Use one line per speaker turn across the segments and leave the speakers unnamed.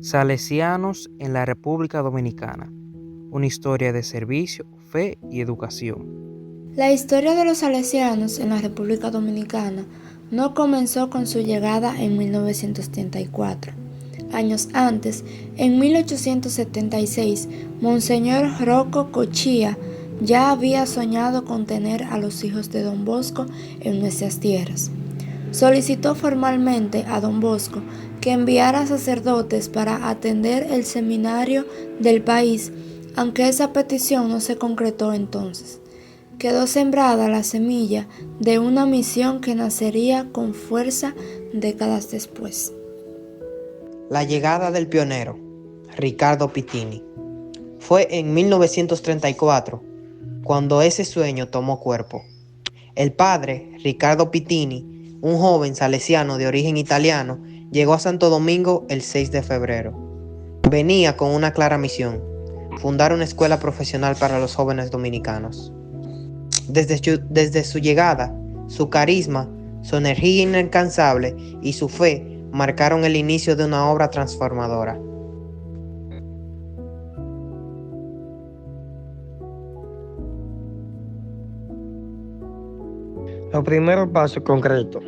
Salesianos en la República Dominicana. Una historia de servicio, fe y educación.
La historia de los salesianos en la República Dominicana no comenzó con su llegada en 1934. Años antes, en 1876, Monseñor Rocco Cochía ya había soñado con tener a los hijos de Don Bosco en nuestras tierras. Solicitó formalmente a Don Bosco que enviara sacerdotes para atender el seminario del país, aunque esa petición no se concretó entonces. Quedó sembrada la semilla de una misión que nacería con fuerza décadas después.
La llegada del pionero, Ricardo Pitini. Fue en 1934 cuando ese sueño tomó cuerpo. El padre, Ricardo Pitini, un joven salesiano de origen italiano, llegó a Santo Domingo el 6 de febrero. Venía con una clara misión: fundar una escuela profesional para los jóvenes dominicanos. Desde su llegada, su carisma, su energía inalcanzable y su fe marcaron el inicio de una obra transformadora.
Los primeros pasos concretos.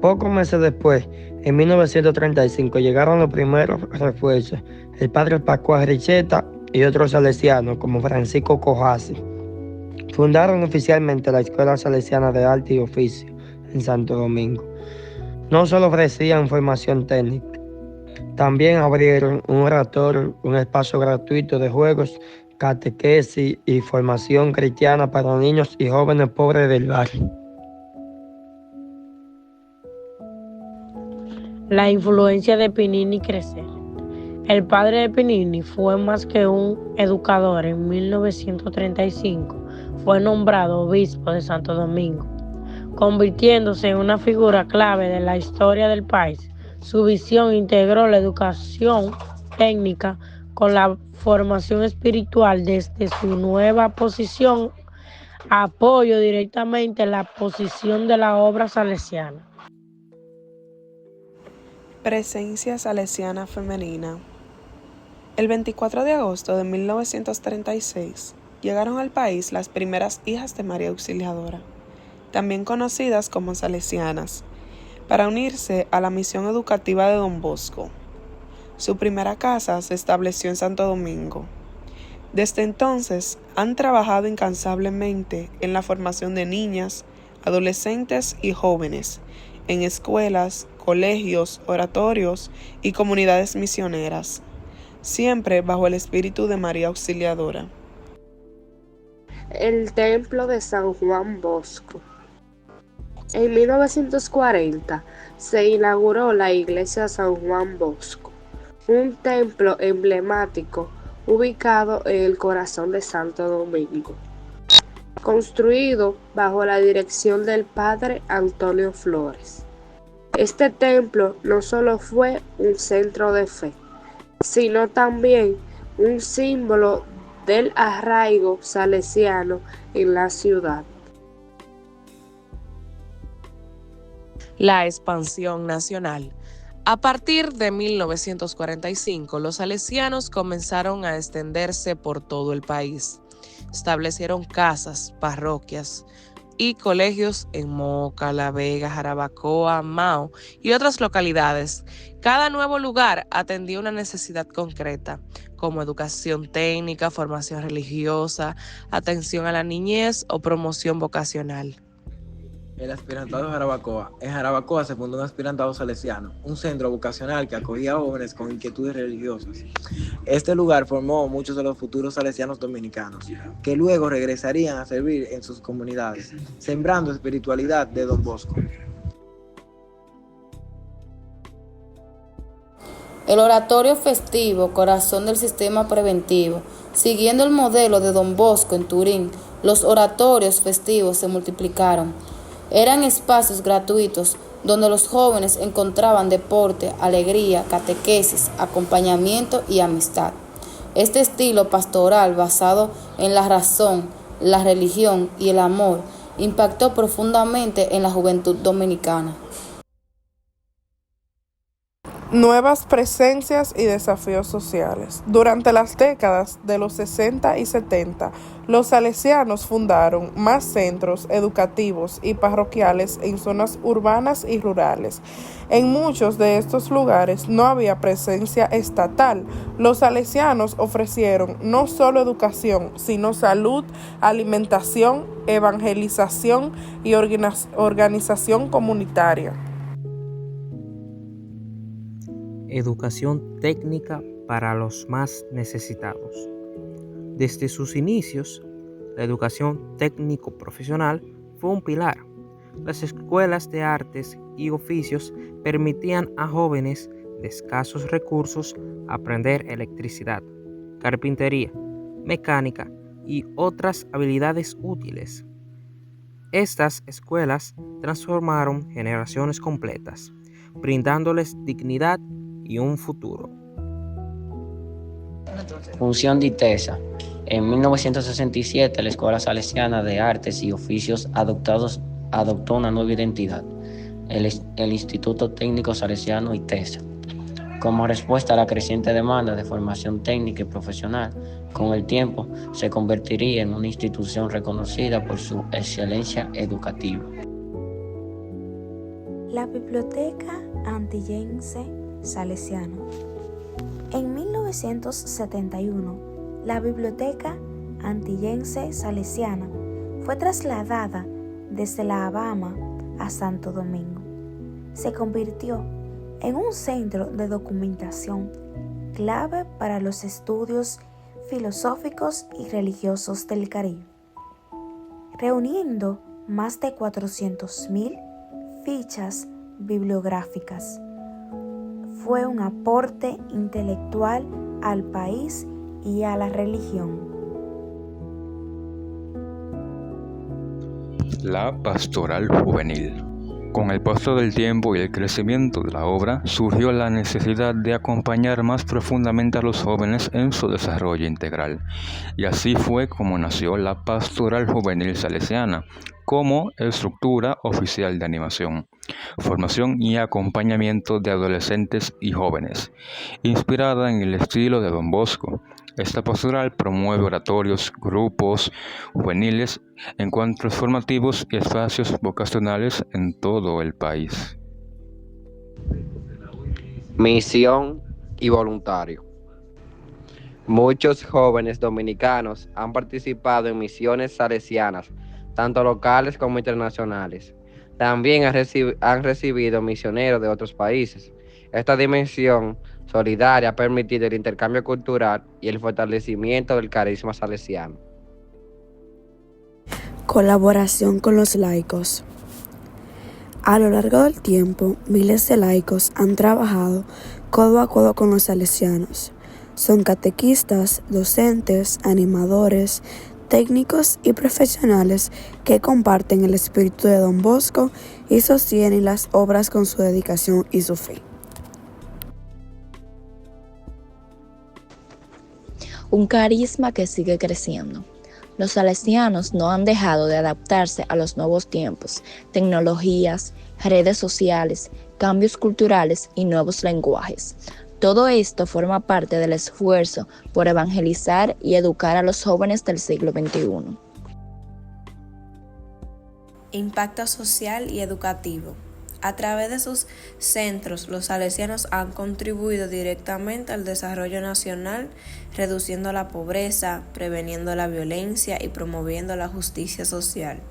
Pocos meses después, en 1935, llegaron los primeros refuerzos, el padre Pascual Richeta y otros salesianos como Francisco Cojasi. Fundaron oficialmente la Escuela Salesiana de Arte y Oficio en Santo Domingo. No solo ofrecían formación técnica, también abrieron un oratorio, un espacio gratuito de juegos, catequesis y formación cristiana para niños y jóvenes pobres del barrio.
La influencia de Pinini crecer. El padre de Pinini fue más que un educador. En 1935 fue nombrado obispo de Santo Domingo, convirtiéndose en una figura clave de la historia del país. Su visión integró la educación técnica con la formación espiritual. Desde su nueva posición, apoyó directamente la posición de la obra salesiana.
Presencia salesiana femenina. El 24 de agosto de 1936 llegaron al país las primeras hijas de María Auxiliadora, también conocidas como salesianas, para unirse a la misión educativa de Don Bosco. Su primera casa se estableció en Santo Domingo. Desde entonces han trabajado incansablemente en la formación de niñas, adolescentes y jóvenes, en escuelas, colegios, oratorios y comunidades misioneras, siempre bajo el espíritu de María Auxiliadora.
El templo de San Juan Bosco. En 1940 se inauguró la iglesia San Juan Bosco, un templo emblemático ubicado en el corazón de Santo Domingo, construido bajo la dirección del padre Antonio Flores. Este templo no solo fue un centro de fe, sino también un símbolo del arraigo salesiano en la ciudad.
La expansión nacional. A partir de 1945, los salesianos comenzaron a extenderse por todo el país. Establecieron casas, parroquias y colegios en Moca, La Vega, Jarabacoa, Mao y otras localidades. Cada nuevo lugar atendía una necesidad concreta, como educación técnica, formación religiosa, atención a la niñez o promoción vocacional.
El aspirantado de Jarabacoa. En Jarabacoa se fundó un aspirantado salesiano, un centro vocacional que acogía a jóvenes con inquietudes religiosas. Este lugar formó muchos de los futuros salesianos dominicanos, que luego regresarían a servir en sus comunidades, sembrando espiritualidad de Don Bosco.
El oratorio festivo, corazón del sistema preventivo. Siguiendo el modelo de Don Bosco en Turín, los oratorios festivos se multiplicaron. Eran espacios gratuitos donde los jóvenes encontraban deporte, alegría, catequesis, acompañamiento y amistad. Este estilo pastoral basado en la razón, la religión y el amor impactó profundamente en la juventud dominicana.
Nuevas presencias y desafíos sociales. Durante las décadas de los 60 y 70, los salesianos fundaron más centros educativos y parroquiales en zonas urbanas y rurales. En muchos de estos lugares no había presencia estatal. Los salesianos ofrecieron no solo educación, sino salud, alimentación, evangelización y organización comunitaria.
Educación técnica para los más necesitados. Desde sus inicios, la educación técnico-profesional fue un pilar. Las escuelas de artes y oficios permitían a jóvenes de escasos recursos aprender electricidad, carpintería, mecánica y otras habilidades útiles. Estas escuelas transformaron generaciones completas, brindándoles dignidad y un futuro.
Función de ITESA. En 1967, la Escuela Salesiana de Artes y Oficios adoptó una nueva identidad, el Instituto Técnico Salesiano ITESA. Como respuesta a la creciente demanda de formación técnica y profesional, con el tiempo se convertiría en una institución reconocida por su excelencia educativa.
La Biblioteca Antillense Salesiana. En 1971, la Biblioteca Antillense Salesiana fue trasladada desde La Habana a Santo Domingo. Se convirtió en un centro de documentación clave para los estudios filosóficos y religiosos del Caribe, reuniendo más de 400,000 fichas bibliográficas. Fue un aporte intelectual al país y a la religión.
La Pastoral Juvenil. Con el paso del tiempo y el crecimiento de la obra, surgió la necesidad de acompañar más profundamente a los jóvenes en su desarrollo integral. Y así fue como nació la Pastoral Juvenil Salesiana, como estructura oficial de animación, formación y acompañamiento de adolescentes y jóvenes. Inspirada en el estilo de Don Bosco, esta pastoral promueve oratorios, grupos juveniles, encuentros formativos y espacios vocacionales en todo el país.
Misión y voluntario. Muchos jóvenes dominicanos han participado en misiones salesianas, tanto locales como internacionales. También han recibido misioneros de otros países. Esta dimensión solidaria ha permitido el intercambio cultural y el fortalecimiento del carisma salesiano.
Colaboración con los laicos. A lo largo del tiempo, miles de laicos han trabajado codo a codo con los salesianos. Son catequistas, docentes, animadores, técnicos y profesionales que comparten el espíritu de Don Bosco y sostienen las obras con su dedicación y su fe.
Un carisma que sigue creciendo. Los salesianos no han dejado de adaptarse a los nuevos tiempos, tecnologías, redes sociales, cambios culturales y nuevos lenguajes. Todo esto forma parte del esfuerzo por evangelizar y educar a los jóvenes del siglo XXI.
Impacto social y educativo. A través de sus centros, los salesianos han contribuido directamente al desarrollo nacional, reduciendo la pobreza, preveniendo la violencia y promoviendo la justicia social.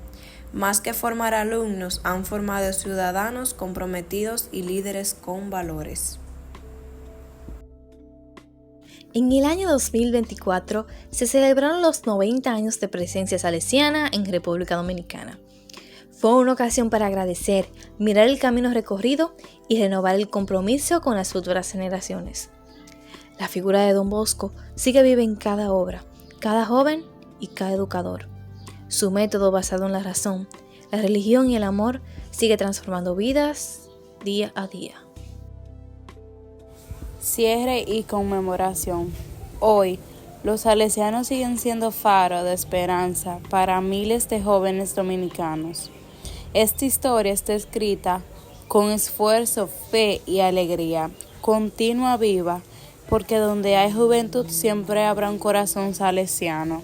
Más que formar alumnos, han formado ciudadanos comprometidos y líderes con valores.
En el año 2024 se celebraron los 90 años de presencia salesiana en República Dominicana. Fue una ocasión para agradecer, mirar el camino recorrido y renovar el compromiso con las futuras generaciones. La figura de Don Bosco sigue viva en cada obra, cada joven y cada educador. Su método basado en la razón, la religión y el amor sigue transformando vidas día a día.
Cierre y conmemoración. Hoy, los salesianos siguen siendo faro de esperanza para miles de jóvenes dominicanos. Esta historia está escrita con esfuerzo, fe y alegría. Continúa viva, porque donde hay juventud siempre habrá un corazón salesiano.